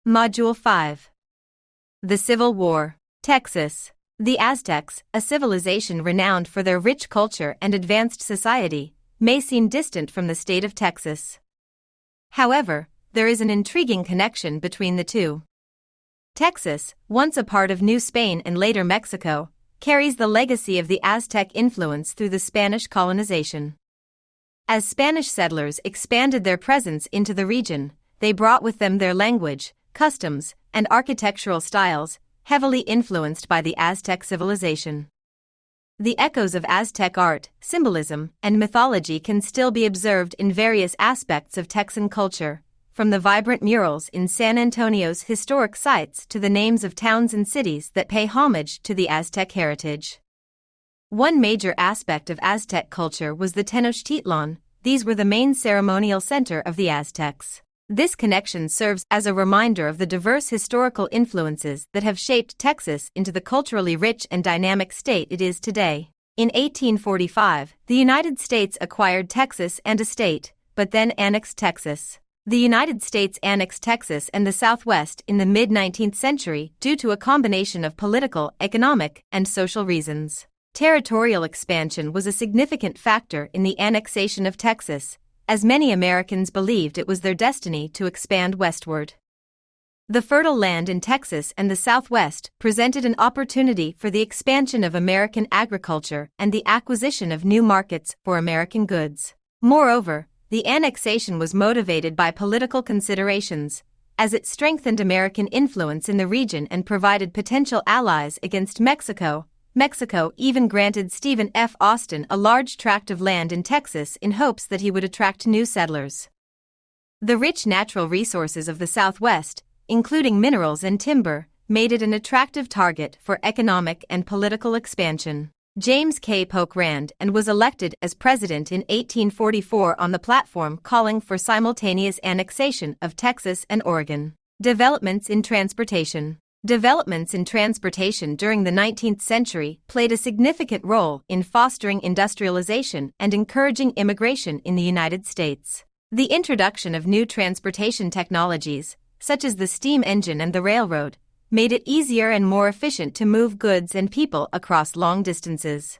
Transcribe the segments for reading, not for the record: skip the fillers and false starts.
Module 5. The Civil War. Texas. The Aztecs, a civilization renowned for their rich culture and advanced society, may seem distant from the state of Texas. However, there is an intriguing connection between the two. Texas, once a part of New Spain and later Mexico, carries the legacy of the Aztec influence through the Spanish colonization. As Spanish settlers expanded their presence into the region, they brought with them their language, customs, and architectural styles, heavily influenced by the Aztec civilization. The echoes of Aztec art, symbolism, and mythology can still be observed in various aspects of Texan culture, from the vibrant murals in San Antonio's historic sites to the names of towns and cities that pay homage to the Aztec heritage. One major aspect of Aztec culture was the Tenochtitlan. These were the main ceremonial center of the Aztecs. This connection serves as a reminder of the diverse historical influences that have shaped Texas into the culturally rich and dynamic state it is today. In 1845, the United States acquired Texas and a state, but then annexed Texas. The United States annexed Texas and the Southwest in the mid-19th century due to a combination of political, economic, and social reasons. Territorial expansion was a significant factor in the annexation of Texas, as many Americans believed it was their destiny to expand westward. The fertile land in Texas and the Southwest presented an opportunity for the expansion of American agriculture and the acquisition of new markets for American goods. Moreover, the annexation was motivated by political considerations, as it strengthened American influence in the region and provided potential allies against Mexico. Mexico even granted Stephen F. Austin a large tract of land in Texas in hopes that he would attract new settlers. The rich natural resources of the Southwest, including minerals and timber, made it an attractive target for economic and political expansion. James K. Polk ran and was elected as president in 1844 on the platform calling for simultaneous annexation of Texas and Oregon. Developments in transportation. Developments in transportation during the 19th century played a significant role in fostering industrialization and encouraging immigration in the United States. The introduction of new transportation technologies, such as the steam engine and the railroad, made it easier and more efficient to move goods and people across long distances.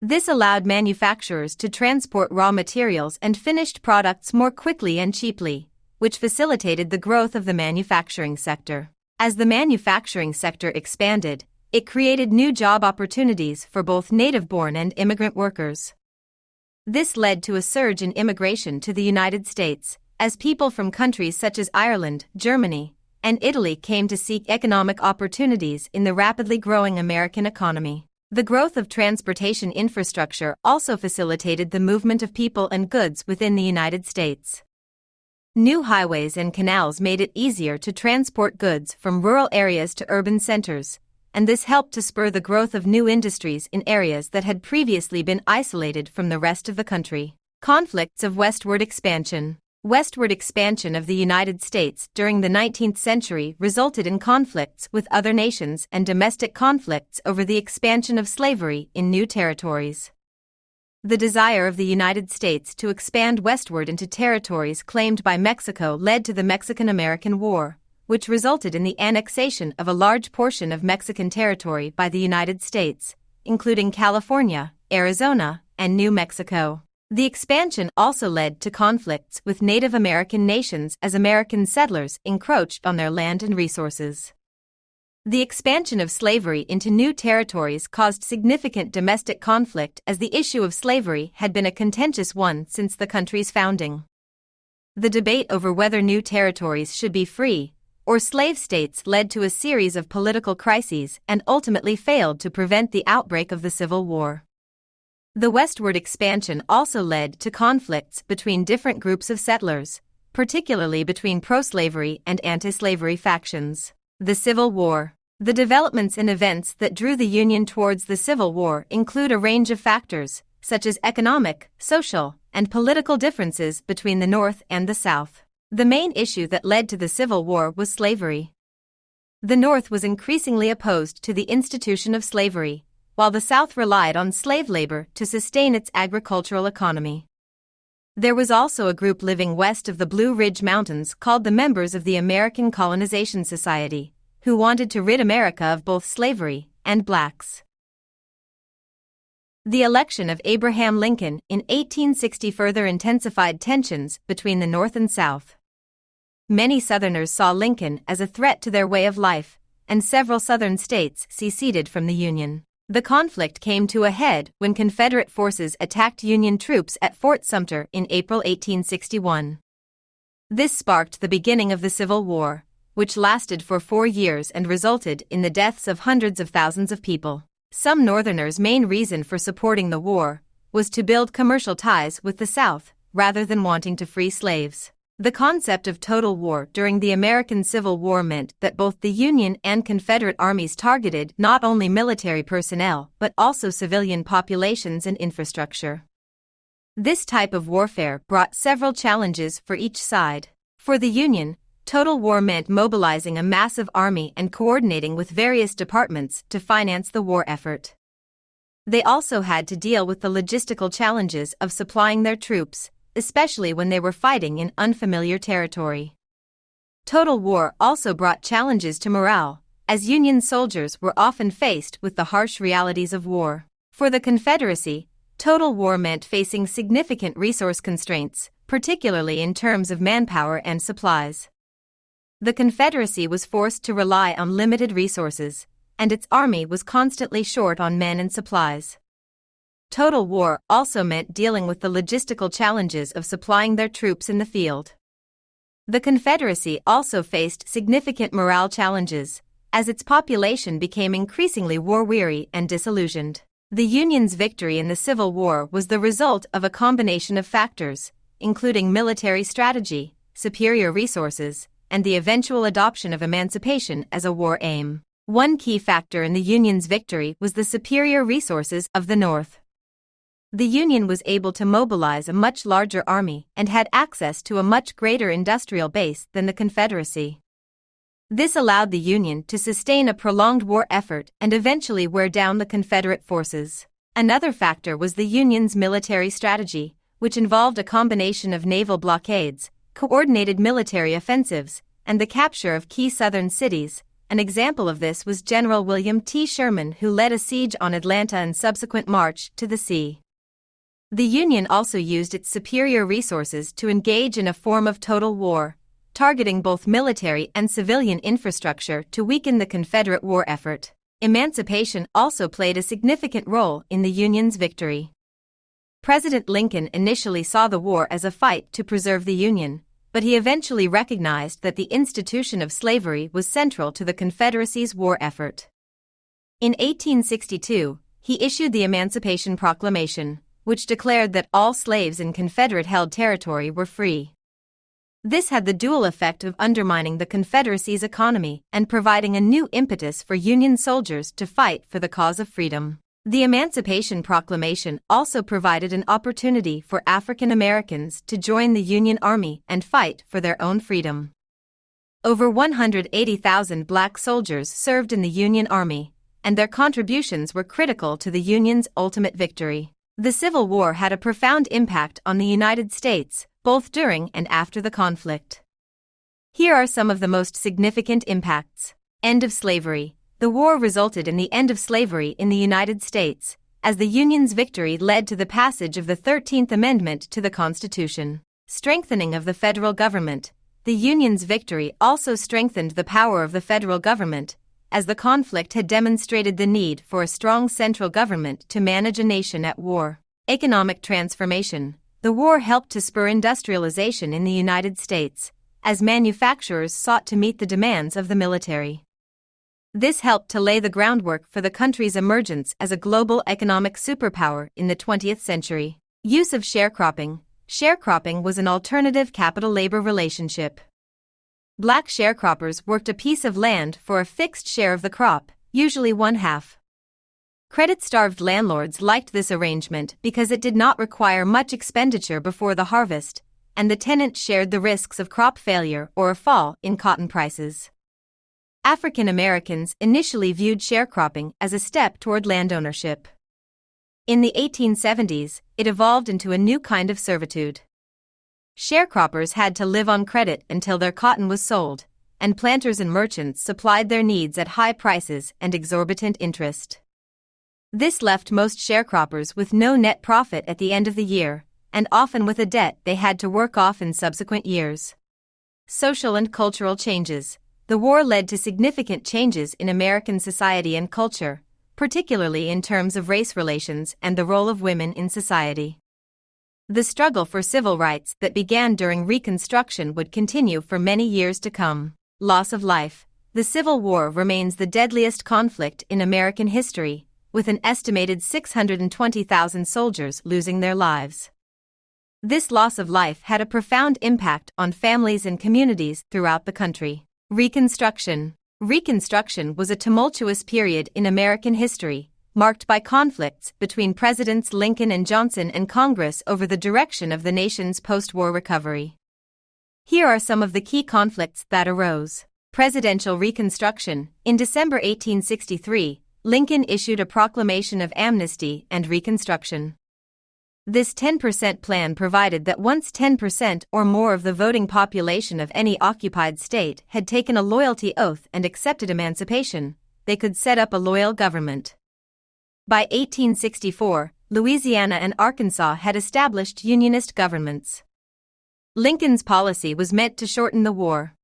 This allowed manufacturers to transport raw materials and finished products more quickly and cheaply, which facilitated the growth of the manufacturing sector. As the manufacturing sector expanded, it created new job opportunities for both native-born and immigrant workers. This led to a surge in immigration to the United States, as people from countries such as Ireland, Germany, and Italy came to seek economic opportunities in the rapidly growing American economy. The growth of transportation infrastructure also facilitated the movement of people and goods within the United States. New highways and canals made it easier to transport goods from rural areas to urban centers, and this helped to spur the growth of new industries in areas that had previously been isolated from the rest of the country. Conflicts of westward expansion. Westward expansion of the United States during the 19th century resulted in conflicts with other nations and domestic conflicts over the expansion of slavery in new territories. The desire of the United States to expand westward into territories claimed by Mexico led to the Mexican-American War, which resulted in the annexation of a large portion of Mexican territory by the United States, including California, Arizona, and New Mexico. The expansion also led to conflicts with Native American nations as American settlers encroached on their land and resources. The expansion of slavery into new territories caused significant domestic conflict as the issue of slavery had been a contentious one since the country's founding. The debate over whether new territories should be free or slave states led to a series of political crises and ultimately failed to prevent the outbreak of the Civil War. The westward expansion also led to conflicts between different groups of settlers, particularly between pro-slavery and anti-slavery factions. The Civil War. The developments and events that drew the Union towards the Civil War include a range of factors, such as economic, social, and political differences between the North and the South. The main issue that led to the Civil War was slavery. The North was increasingly opposed to the institution of slavery, while the South relied on slave labor to sustain its agricultural economy. There was also a group living west of the Blue Ridge Mountains called the members of the American Colonization Society, who wanted to rid America of both slavery and blacks. The election of Abraham Lincoln in 1860 further intensified tensions between the North and South. Many Southerners saw Lincoln as a threat to their way of life, and several Southern states seceded from the Union. The conflict came to a head when Confederate forces attacked Union troops at Fort Sumter in April 1861. This sparked the beginning of the Civil War, which lasted for 4 years and resulted in the deaths of hundreds of thousands of people. Some Northerners' main reason for supporting the war was to build commercial ties with the South, rather than wanting to free slaves. The concept of total war during the American Civil War meant that both the Union and Confederate armies targeted not only military personnel but also civilian populations and infrastructure. This type of warfare brought several challenges for each side. For the Union, total war meant mobilizing a massive army and coordinating with various departments to finance the war effort. They also had to deal with the logistical challenges of supplying their troops, especially when they were fighting in unfamiliar territory. Total war also brought challenges to morale, as Union soldiers were often faced with the harsh realities of war. For the Confederacy, total war meant facing significant resource constraints, particularly in terms of manpower and supplies. The Confederacy was forced to rely on limited resources, and its army was constantly short on men and supplies. Total war also meant dealing with the logistical challenges of supplying their troops in the field. The Confederacy also faced significant morale challenges, as its population became increasingly war-weary and disillusioned. The Union's victory in the Civil War was the result of a combination of factors, including military strategy, superior resources, and the eventual adoption of emancipation as a war aim. One key factor in the Union's victory was the superior resources of the North. The Union was able to mobilize a much larger army and had access to a much greater industrial base than the Confederacy. This allowed the Union to sustain a prolonged war effort and eventually wear down the Confederate forces. Another factor was the Union's military strategy, which involved a combination of naval blockades, coordinated military offensives, and the capture of key Southern cities. An example of this was General William T. Sherman, who led a siege on Atlanta and subsequent march to the sea. The Union also used its superior resources to engage in a form of total war, targeting both military and civilian infrastructure to weaken the Confederate war effort. Emancipation also played a significant role in the Union's victory. President Lincoln initially saw the war as a fight to preserve the Union, but he eventually recognized that the institution of slavery was central to the Confederacy's war effort. In 1862, he issued the Emancipation Proclamation, which declared that all slaves in Confederate-held territory were free. This had the dual effect of undermining the Confederacy's economy and providing a new impetus for Union soldiers to fight for the cause of freedom. The Emancipation Proclamation also provided an opportunity for African Americans to join the Union Army and fight for their own freedom. Over 180,000 black soldiers served in the Union Army, and their contributions were critical to the Union's ultimate victory. The Civil War had a profound impact on the United States, both during and after the conflict. Here are some of the most significant impacts. End of slavery. The war resulted in the end of slavery in the United States, as the Union's victory led to the passage of the 13th Amendment to the Constitution. Strengthening of the federal government. The Union's victory also strengthened the power of the federal government, as the conflict had demonstrated the need for a strong central government to manage a nation at war. Economic transformation. The war helped to spur industrialization in the United States, as manufacturers sought to meet the demands of the military. This helped to lay the groundwork for the country's emergence as a global economic superpower in the 20th century. Use of sharecropping. Sharecropping was an alternative capital-labor relationship. Black sharecroppers worked a piece of land for a fixed share of the crop, usually one-half. Credit-starved landlords liked this arrangement because it did not require much expenditure before the harvest, and the tenant shared the risks of crop failure or a fall in cotton prices. African Americans initially viewed sharecropping as a step toward land ownership. In the 1870s, it evolved into a new kind of servitude. Sharecroppers had to live on credit until their cotton was sold, and planters and merchants supplied their needs at high prices and exorbitant interest. This left most sharecroppers with no net profit at the end of the year, and often with a debt they had to work off in subsequent years. Social and cultural changes. The war led to significant changes in American society and culture, particularly in terms of race relations and the role of women in society. The struggle for civil rights that began during Reconstruction would continue for many years to come. Loss of life. The Civil War remains the deadliest conflict in American history, with an estimated 620,000 soldiers losing their lives. This loss of life had a profound impact on families and communities throughout the country. Reconstruction. Reconstruction was a tumultuous period in American history, marked by conflicts between Presidents Lincoln and Johnson and Congress over the direction of the nation's post-war recovery. Here are some of the key conflicts that arose. Presidential Reconstruction. In December 1863, Lincoln issued a proclamation of amnesty and Reconstruction. This 10% plan provided that once 10% or more of the voting population of any occupied state had taken a loyalty oath and accepted emancipation, they could set up a loyal government. By 1864, Louisiana and Arkansas had established Unionist governments. Lincoln's policy was meant to shorten the war.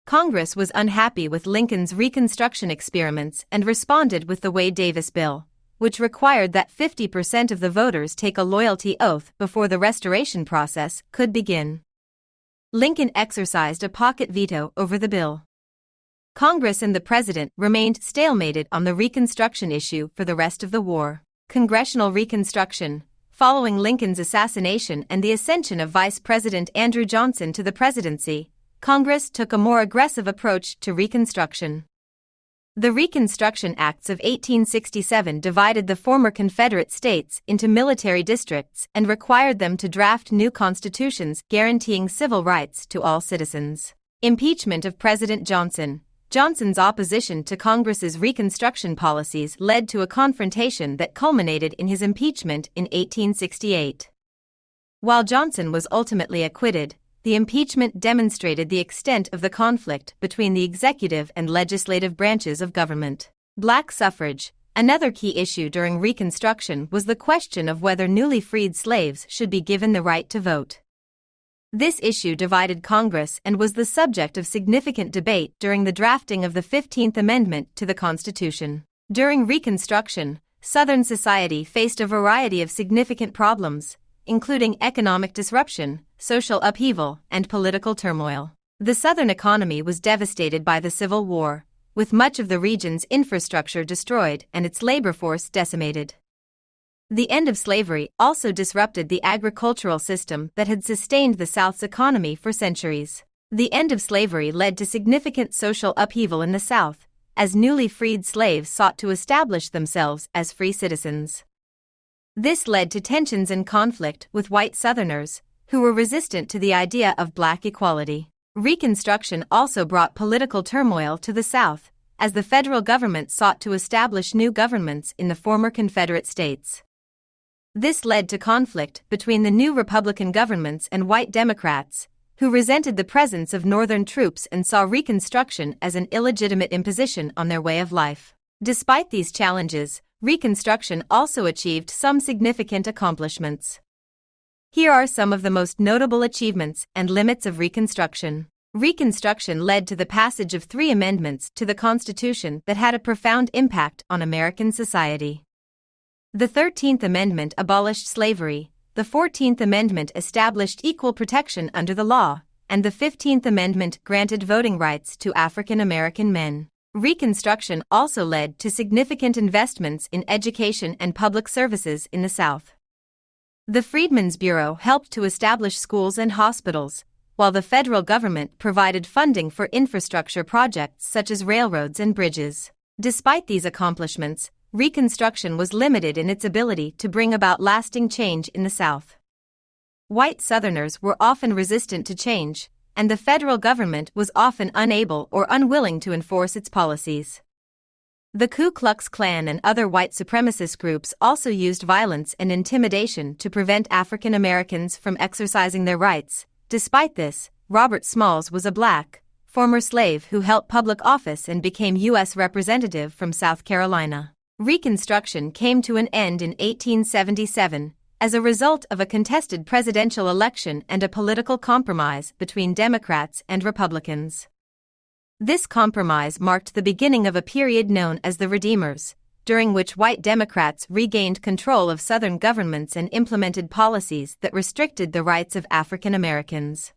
Congress was unhappy with Lincoln's Reconstruction experiments and responded with the Wade-Davis Bill, which required that 50% of the voters take a loyalty oath before the restoration process could begin. Lincoln exercised a pocket veto over the bill. Congress and the president remained stalemated on the Reconstruction issue for the rest of the war. Congressional Reconstruction. Following Lincoln's assassination and the ascension of Vice President Andrew Johnson to the presidency, Congress took a more aggressive approach to Reconstruction. The Reconstruction Acts of 1867 divided the former Confederate states into military districts and required them to draft new constitutions guaranteeing civil rights to all citizens. Impeachment of President Johnson. Johnson's opposition to Congress's Reconstruction policies led to a confrontation that culminated in his impeachment in 1868. While Johnson was ultimately acquitted, the impeachment demonstrated the extent of the conflict between the executive and legislative branches of government. Black suffrage. Another key issue during Reconstruction was the question of whether newly freed slaves should be given the right to vote. This issue divided Congress and was the subject of significant debate during the drafting of the 15th Amendment to the Constitution. During Reconstruction, Southern society faced a variety of significant problems, including economic disruption, social upheaval, and political turmoil. The Southern economy was devastated by the Civil War, with much of the region's infrastructure destroyed and its labor force decimated. The end of slavery also disrupted the agricultural system that had sustained the South's economy for centuries. The end of slavery led to significant social upheaval in the South, as newly freed slaves sought to establish themselves as free citizens. This led to tensions and conflict with white Southerners, who were resistant to the idea of black equality. Reconstruction also brought political turmoil to the South, as the federal government sought to establish new governments in the former Confederate states. This led to conflict between the new Republican governments and white Democrats, who resented the presence of Northern troops and saw Reconstruction as an illegitimate imposition on their way of life. Despite these challenges, Reconstruction also achieved some significant accomplishments. Here are some of the most notable achievements and limits of Reconstruction. Reconstruction led to the passage of 3 amendments to the Constitution that had a profound impact on American society. The 13th Amendment abolished slavery, the 14th Amendment established equal protection under the law, and the 15th Amendment granted voting rights to African American men. Reconstruction also led to significant investments in education and public services in the South. The Freedmen's Bureau helped to establish schools and hospitals, while the federal government provided funding for infrastructure projects such as railroads and bridges. Despite these accomplishments, Reconstruction was limited in its ability to bring about lasting change in the South. White Southerners were often resistant to change, and the federal government was often unable or unwilling to enforce its policies. The Ku Klux Klan and other white supremacist groups also used violence and intimidation to prevent African Americans from exercising their rights. Despite this, Robert Smalls was a black, former slave who held public office and became U.S. Representative from South Carolina. Reconstruction came to an end in 1877 as a result of a contested presidential election and a political compromise between Democrats and Republicans. This compromise marked the beginning of a period known as the Redeemers, during which white Democrats regained control of Southern governments and implemented policies that restricted the rights of African Americans.